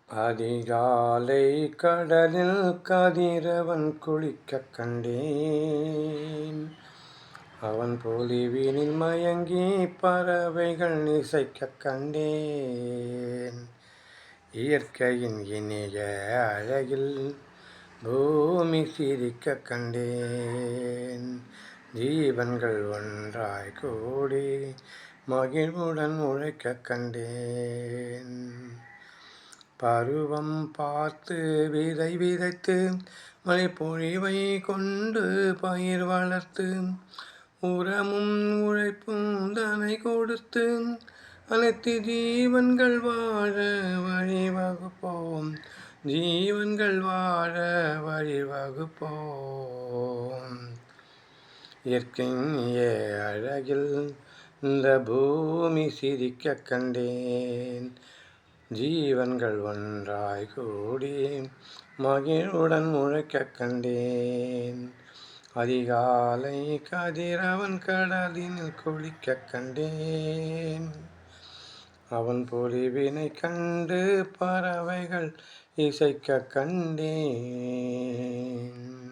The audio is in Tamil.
அதிகாலை கடலில் கதிரவன் குளிக்கக் கண்டேன். அவன் பொலிவினில் மயங்கி பறவைகள் இசைக்கக் கண்டேன். இயற்கையின் இனிய அழகில் பூமி சிரிக்கக் கண்டேன். ஜீவன்கள் ஒன்றாய் கூடி மகிழ்வுடன் உழைக்கக் கண்டேன். பருவம் பார்த்து விதை விதைத்து மழை பொழிவை கொண்டு பயிர் வளர்த்து உரமும் உழைப்பும் தனை கொடுத்து அனைத்து ஜீவன்கள் வாழ வழிவகுப்போம். ஜீவன்கள் வாழ வழிவகுப்போம். இயற்கையின் அழகில் இந்த பூமி சிரிக்கக் கண்டேன். ஜீவன்கள் ஒன்றாய் கூடி மகிழ்வுடன் உழைக்கக் கண்டேன். அதிகாலை கதிரவன் கடலினில் குளிக்கக் கண்டேன். அவன் பொலிவினை கண்டு பறவைகள் இசைக்கக் கண்டேன்.